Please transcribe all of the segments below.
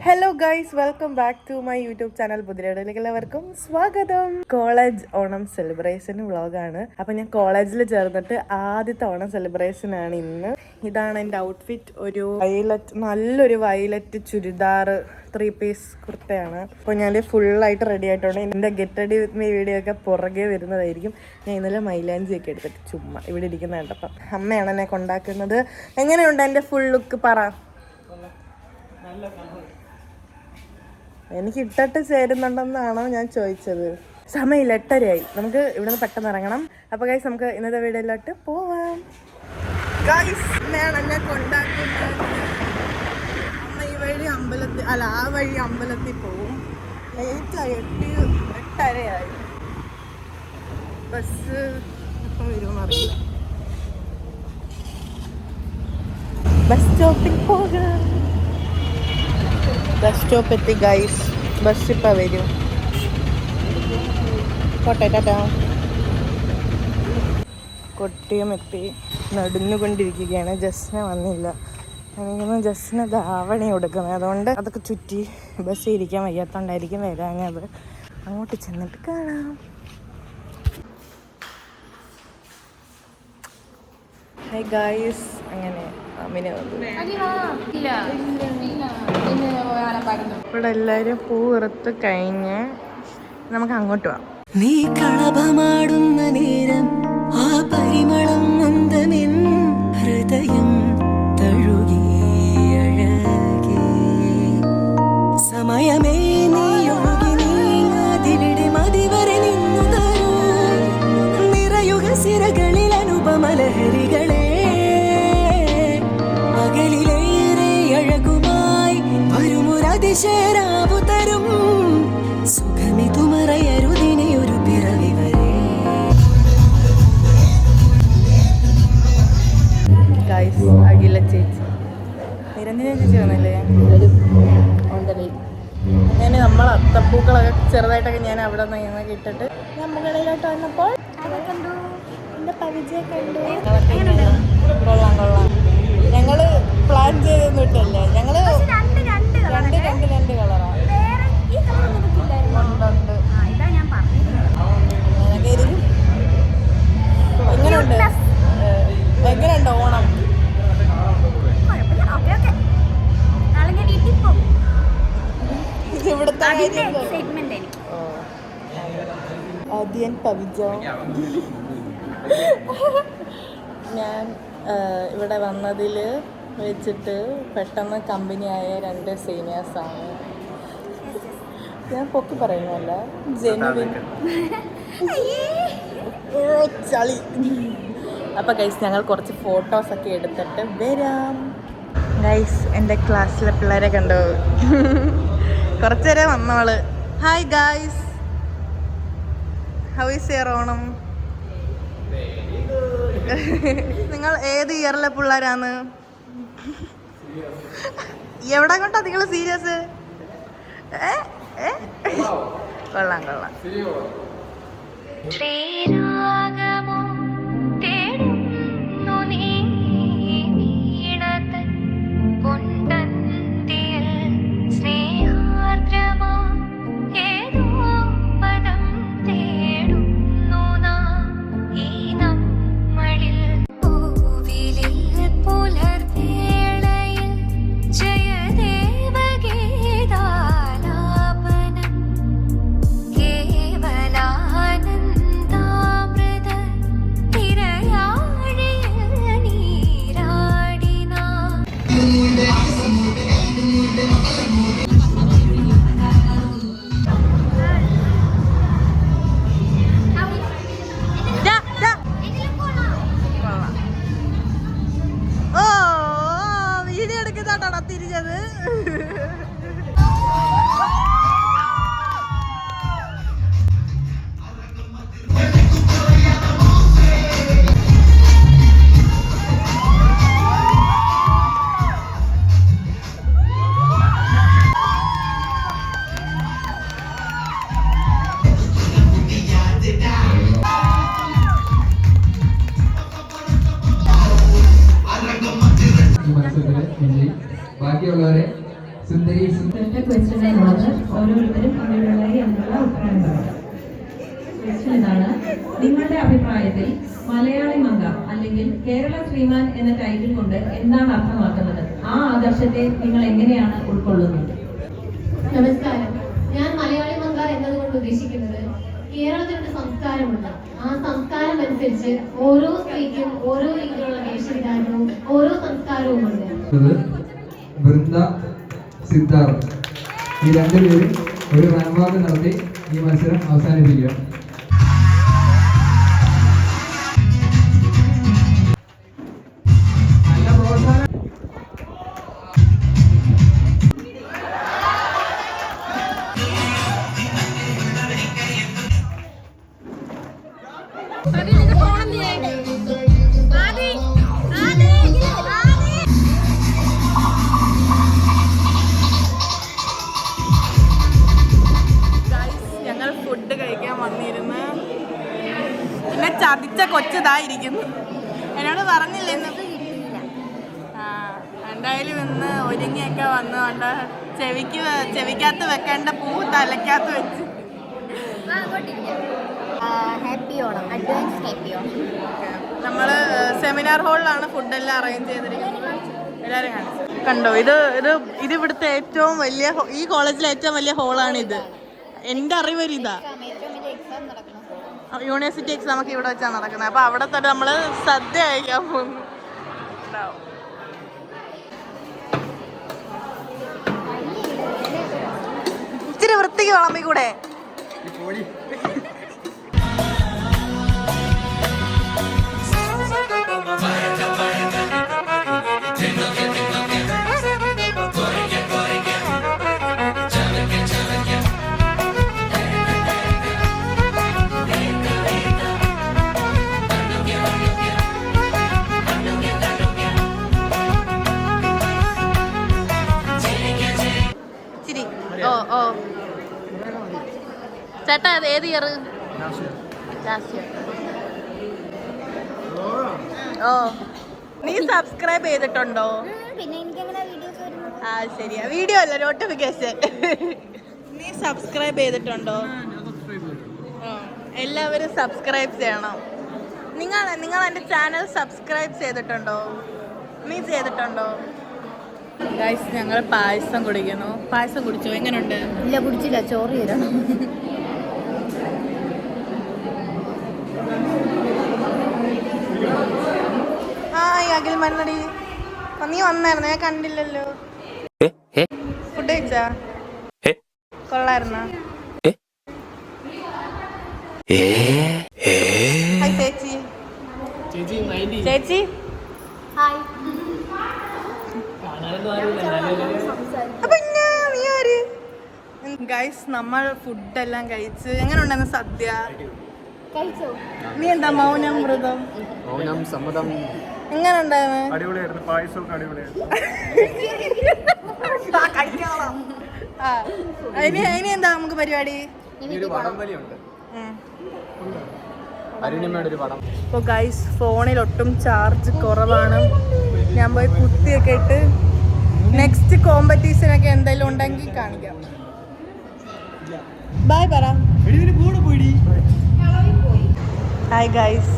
Hello guys, welcome back to my YouTube channel. പുതിയയിലേക്ക് എല്ലാവർക്കും സ്വാഗതം. കോളേജ് ഓണം സെലിബ്രേഷൻ വ്ളോഗാണ്. അപ്പം ഞാൻ കോളേജിൽ ചേർന്നിട്ട് ആദ്യത്തെ ഓണം സെലിബ്രേഷൻ ആണ് ഇന്ന്. ഇതാണ് എൻ്റെ ഔട്ട്ഫിറ്റ്. ഒരു നല്ലൊരു വയലറ്റ് ചുരിദാർ 3 പീസ് കുർത്തയാണ്. അപ്പോൾ ഞാൻ ഫുള്ളായിട്ട് റെഡി ആയിട്ടുണ്ട്. എൻ്റെ get ready with me video ഒക്കെ പുറകെ വരുന്നതായിരിക്കും. ഞാൻ ഇന്നലെ മൈലാഞ്ചിയൊക്കെ എടുത്തിട്ട് ചുമ്മാ ഇവിടെ ഇരിക്കുന്ന കണ്ടപ്പം അമ്മയാണ് എന്നെ കൊണ്ടാക്കുന്നത്. എങ്ങനെയുണ്ട് എൻ്റെ ഫുൾ ലുക്ക്? പറ. എനിക്ക് ഇട്ടിട്ട് ചേരുന്നുണ്ടെന്നാണോ ഞാൻ ചോദിച്ചത്? സമയമില്ല, 8:30 നമുക്ക് ഇവിടെ നിന്ന് പെട്ടെന്ന് ഇറങ്ങണം. അപ്പോൾ ഗൈസ്, നമുക്ക് ഇന്നത്തെ വീഡിയോയിലോട്ട് പോവാം. ഗൈസ്, ഞാൻ എന്നെ കൊണ്ടാക്കുന്നത് അമ്മ ഈ വഴി ആ വഴി അമ്പലത്തിൽ പോവും. ലേറ്റായി, 8:30. ബസ് എപ്പം വരുമെന്ന് അറിയില്ല. ബസ് സ്റ്റോപ്പിൽ പോകാം. ബസ് സ്റ്റോപ്പ് എത്തി ഗൈസ്. ബസ് ഇപ്പം വരും. പോട്ടെ, ടാറ്റാ. കൊട്ടിയം എത്തി. നടന്നുകൊണ്ടിരിക്കുകയാണ്. ജസ്ന വന്നില്ല. എനിക്കൊന്ന് ജസ്ന ധാവണി കൊടുക്കുന്നത്, അതുകൊണ്ട് അതൊക്കെ ചുറ്റി ബസ്സിൽ ഇരിക്കാൻ വയ്യാത്തോണ്ടായിരിക്കും വരാഞ്ഞത്. അങ്ങോട്ട് ചെന്നിട്ട് കാണാം. ഹൈ ഗൈസ്, അങ്ങനെ അമ്മിനെ വന്നു. ഇവിടെ എല്ലാവരും പൂവിറുത്ത് കഴിഞ്ഞ് നമുക്ക് അങ്ങോട്ട് പോവാം. നീ കളഭമാടുന്ന നേരം ആ പരിമളം നന്ദമെൻ ഹൃദയം തഴുകി അഴകി. സമയമേ നീ ഒഴുകി നീതിവിടെ മതിവരെ നിന്നു തരൂ. നിറയുക സിരകളിൽ അനുപമലഹരികളെ. അകലിലേറെ അഴകുമായി വരുമൊരതിശയരാവു തരും. സുഖമിതുമറയരുതിനെ ഒരു പിറവി വരെ. ഗൈസ്, അഖില ചേച്ചി, നിരഞ്ജന ചേച്ചി വന്നല്ലേ? ഞാൻ നമ്മൾ അത്തപ്പൂക്കളൊക്കെ ചെറുതായിട്ടൊക്കെ ഞാൻ അവിടെ നിന്ന് ഇട്ടിട്ട് ഞാൻ മുകളിലോട്ട് വന്നപ്പോൾ എൻ്റെ പരിചയം കണ്ടു. കൊള്ളാം. ഞങ്ങള് പ്ലാൻ ചെയ്തൊന്നും ഇട്ടല്ലേ. ഞങ്ങള് രണ്ട് കളറാണ്. എങ്ങനെയുണ്ട് ഓണം? ഇവിടുത്തെ ആദ്യം പവിജോ. ഞാൻ ഇവിടെ വന്നതിൽ വെച്ചിട്ട് പെട്ടെന്ന് കമ്പനിയായ 2 സീനിയേഴ്സാണ്. ഞാൻ പൊക്കി പറയുന്നതല്ല, ജെനുവിൻ ചളി. അപ്പോൾ ഗൈസ്, ഞങ്ങൾ കുറച്ച് ഫോട്ടോസൊക്കെ എടുത്തിട്ട് വരാം. ഗൈസ്, എൻ്റെ ക്ലാസ്സിലെ പിള്ളേരെ കണ്ടു. കുറച്ച് നേരം വന്നോള്. Hi guys, how is your Onam? നിങ്ങൾ ഏത് ഇയറിലെ പിള്ളേരാണ്? എവിടെ കൊണ്ടാ നിങ്ങൾ സീരിയസ്? കൊള്ളാം. തിരിഞ്ഞത് ഒറ്റ ക്വസ്റ്റ്യനുള്ളത് ഓരോരുത്തരും ഇവരുള്ളതായി എന്നുള്ള ഉത്തരം പറയാം. ക്വസ്റ്റ്യൻ ഇതാണ്: നിങ്ങളുടെ അഭിപ്രായത്തിൽ മലയാളി മംഗ അല്ലെങ്കിൽ കേരള ശ്രീമാൻ എന്ന ടൈറ്റിൽ കൊണ്ട് എന്താണ് അർത്ഥമാക്കുന്നത്? ആ ആദർശത്തെ നിങ്ങൾ എങ്ങനെയാണ് ഉൾക്കൊള്ളുന്നത്? നമസ്കാരം. ഞാൻ മലയാളി മംഗ എന്നതുകൊണ്ട് ഉദ്ദേശിക്കുന്നത് കേരളത്തിനൊരു സംസ്കാരമുണ്ട്. ആ സംസ്കാരം അനുസരിച്ച് ഓരോ സ്ത്രീക്കും ഓരോ രീതിയിലുള്ള വേഷവിധാനവും ഓരോ സംസ്കാരവും ഉണ്ട്. വൃന്ദ, സിദ്ധാർത്ഥ് ഈ രണ്ടുപേരും ഒരു റാംവാക്ക് നടത്തി ഈ മത്സരം അവസാനിപ്പിക്കുക. ഞങ്ങൾ ഫുഡ് കഴിക്കാൻ വന്നിരുന്ന് പിന്നെ ചതിച്ച കൊച്ചതായിരിക്കുന്നു. എന്നോട് പറഞ്ഞില്ല ഇന്ന്. ആ എന്തായാലും ഇന്ന് ഒരുങ്ങിയൊക്കെ വന്നുകൊണ്ട് ചെവിക്കകത്ത് വെക്കേണ്ട പൂ തലക്കകത്ത് വെച്ച് happy Onam, advance happy Onam. നമ്മൾ സെമിനാർ ഹാളിലാണ് ഫുഡെല്ലാം അറേഞ്ച് ചെയ്തിരിക്കുന്നത്. എല്ലാവരും കാണിച്ചു കണ്ടോ? ഇത് ഇവിടുത്തെ ഏറ്റവും വലിയ ഈ കോളേജിലെ ഏറ്റവും വലിയ ഹോളാണ് ഇത്. എൻ്റെ അറിവൊരു ഇതാ. യൂണിവേഴ്സിറ്റി എക്സാം ഒക്കെ ഇവിടെ വെച്ചാണ് നടക്കുന്നത്. അപ്പൊ അവിടെ തന്നെ നമ്മള് സദ്യ കഴിക്കാൻ പോകുന്നു. ഇച്ചിരി വൃത്തിക്ക് വിളമ്പി കൂടെ. ചേട്ടാ ഏത് ഇയർ? ഓ നീ സബ്സ്ക്രൈബ് ചെയ്തിട്ടുണ്ടോ? പിന്നെ എനിക്കങ്ങനെ വീഡിയോസ് വരുന്നു. ആ ശരിയാ, വീഡിയോ അല്ല നോട്ടിഫിക്കേഷൻ. നീ സബ്സ്ക്രൈബ് ചെയ്തിട്ടുണ്ടോ? എല്ലാവരും സബ്സ്ക്രൈബ് ചെയ്യണം. നിങ്ങൾ എൻ്റെ ചാനൽ സബ്സ്ക്രൈബ് ചെയ്തിട്ടുണ്ടോ? നീ ചെയ്തിട്ടുണ്ടോ? ഗൈസ് ഞങ്ങൾ പായസം കുടിക്കുന്നു. പായസം കുടിച്ചോ? എങ്ങനെയുണ്ട്? ഇല്ല, കുടിച്ചില്ല. ചോറ് തരണം. അഖിൽ മണ്ണടി നീ വന്നായിരുന്നു, ഞാൻ കണ്ടില്ലല്ലോ. ഫുഡ് കഴിച്ചാ? കൊള്ളായിരുന്നോ? ഹായ് ചേച്ചി. ചേച്ചി ഗൈസ് നമ്മൾ ഫുഡെല്ലാം കഴിച്ച് എങ്ങനെയുണ്ടെന്ന് സദ്യ? നീ എന്താ മൗനം വ്രതം? മൗനം സമ്മതം. എങ്ങനെ ഉണ്ടായിരുന്നു? അടിപൊളിയായിരുന്നു. പായസമൊക്കെ അടിപൊളിയായിരുന്നു. ഇനി എന്താ നമുക്ക് പരിപാടി? ഇപ്പോൾ ഗൈസ് ഫോണിൽ ഒട്ടും ചാർജ് കുറവാണ്. ഞാൻ പോയി കുത്തിയൊക്കെ ഇട്ട് നെക്സ്റ്റ് കോമ്പറ്റീഷനൊക്കെ എന്തെങ്കിലും ഉണ്ടെങ്കിൽ കാണിക്കാം. ബൈ പറ. Hi guys.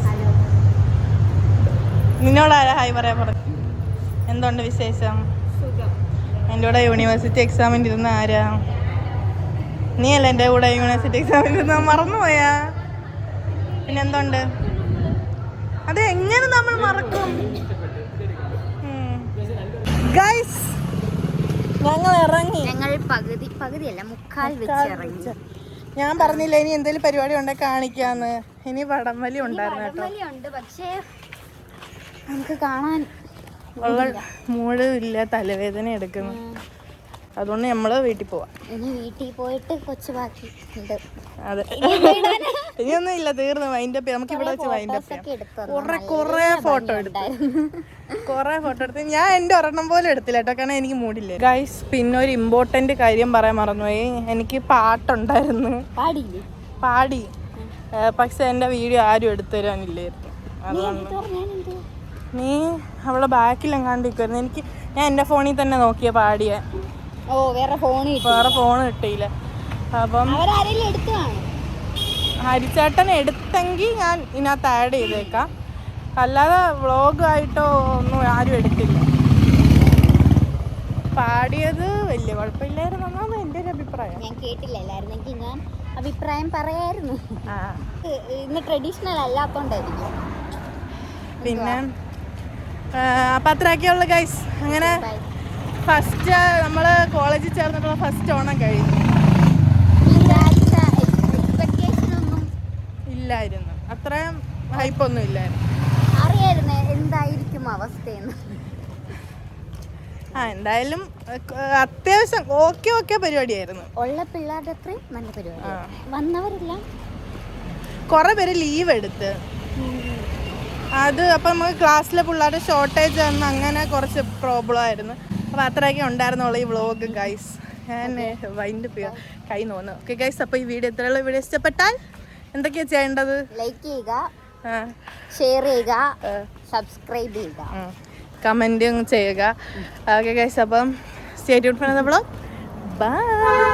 നിന്നോടാരാ ഹായ് പറയാൻ പറഞ്ഞു? എന്തുണ്ട് വിശേഷം? എൻ്റെ കൂടെ യൂണിവേഴ്സിറ്റി എക്സാമിന് ഇരുന്ന ആരാ? നീ അല്ല എൻ്റെ കൂടെ യൂണിവേഴ്സിറ്റി എക്സാമിന് ഇരുന്ന? മറന്നുപോയാ? പിന്നെ എന്തുണ്ട്? അത് എങ്ങനെ നമ്മൾ മറക്കും? ഗൈസ് ഞങ്ങൾ ഇറങ്ങി. ഞങ്ങൾ പകുതിയല്ല മുക്കാൽ വെച്ച് ഇറങ്ങി. ഞാൻ പറഞ്ഞില്ല ഇനി എന്തെങ്കിലും പരിപാടി ഉണ്ടെങ്കിൽ കാണിക്കാന്ന്. ഇനി വടംവലി ഉണ്ടായിരുന്നു കേട്ടോ. ഉണ്ട്, പക്ഷേ നമുക്ക് കാണാൻ ഉള്ള മൂടില്ല, തലവേദന എടുക്കുന്നു. അതുകൊണ്ട് നമ്മള് വീട്ടിൽ പോവാം. ഇനി വീട്ടിൽ പോയിട്ട് കൊച്ചു ബാക്കി ഉണ്ട്. അതെ, ഇനിയൊന്നും ഇല്ല, തീർന്നു. വൈൻഡപ്പ് നമുക്ക് ഇവിടെ വെച്ച് വൈൻഡപ്പ് ചെയ്യാം. കൊറേ ഫോട്ടോ എടുത്തു. ഞാൻ എൻ്റെ ഒരെണ്ണം പോലും എടുത്തില്ല കേട്ടോ, കാരണം എനിക്ക് മൂടില്ല. ഗൈസ് പിന്നെ ഒരു ഇമ്പോർട്ടന്റ് കാര്യം പറയാൻ മറന്നുപോയി. എനിക്ക് പാട്ടുണ്ടായിരുന്നു, പാടി, പക്ഷെ എൻ്റെ വീഡിയോ ആരും എടുത്തു തരാനില്ലായിരുന്നു. അതുകൊണ്ട് നീ അവളെ ബാക്കിലെങ്ങാണ്ടിരിക്കുമായിരുന്നു. ഞാൻ എൻ്റെ ഫോണിൽ തന്നെ നോക്കിയ പാടിയ. ഓ വേറെ ഫോൺ വേറെ ഫോൺ കിട്ടിയില്ല. അപ്പം അവരാരെങ്കിലും എടുത്തു കാണും. ഹരിച്ചേട്ടൻ എടുത്തെങ്കിൽ ഞാൻ ഇതിനകത്ത് ആഡ് ചെയ്തേക്കാം, അല്ലാതെ വ്ളോഗായിട്ടോ ഒന്നും ആരും എടുത്തില്ല. പാടിയത് വലിയ കുഴപ്പമില്ലായിരുന്നു എന്നാണ് എൻ്റെ ഒരു അഭിപ്രായം. ഞാൻ കേട്ടില്ലായിരുന്നെങ്കിൽ ഞാൻ അഭിപ്രായം പറയായിരുന്നു. ഇന്ന് ട്രഡീഷണൽ അല്ലാത്തോണ്ടായിരിക്കും. പിന്നെ അപ്പം അത്രയൊക്കെയുള്ള ഗൈസ്. അങ്ങനെ ഫസ്റ്റ് നമ്മൾ കോളേജിൽ ചേർന്നിട്ടുള്ള ഫസ്റ്റ് ഓണം കഴിഞ്ഞു. എക്സ്പെക്ടേഷനൊന്നും ഇല്ലായിരുന്നു, അത്രയും ഹൈപ്പൊന്നും ഇല്ലായിരുന്നു. അറിയായിരുന്നു എന്തായിരിക്കും അവസ്ഥയെന്ന്. എന്തായാലും അത്യാവശ്യം ഓക്കെ പരിപാടിയായിരുന്നു. ഉള്ള പിള്ളേരുടെ അത്രയും നല്ല പരിപാടി. വന്നവരെല്ലാം കുറേ പേര് ലീവ് എടുത്ത് അത് അപ്പം നമുക്ക് ക്ലാസ്സിലെ പിള്ളേരുടെ ഷോർട്ടേജ് വന്ന് അങ്ങനെ കുറച്ച് പ്രോബ്ലം ആയിരുന്നു. അപ്പോൾ അത്രയൊക്കെ ഉണ്ടായിരുന്നുള്ളൂ ഈ വ്ളോഗ് ഗൈസ്. ഞാൻ വൈൻഡ് കൈ തോന്നുന്നു. ഓക്കെ ഗൈസ്, അപ്പോൾ ഈ വീഡിയോ എത്രയുള്ള വീഡിയോ ഇഷ്ടപ്പെട്ടാൽ എന്തൊക്കെയാണ് ചെയ്യേണ്ടത്? ലൈക്ക് ചെയ്യുക, ഷെയർ ചെയ്യുക, സബ്സ്ക്രൈബ് ചെയ്യുക, കമൻറ്റും ചെയ്യുക. ഓക്കെ ഗൈസ്, അപ്പം stay tune for the vlog. By.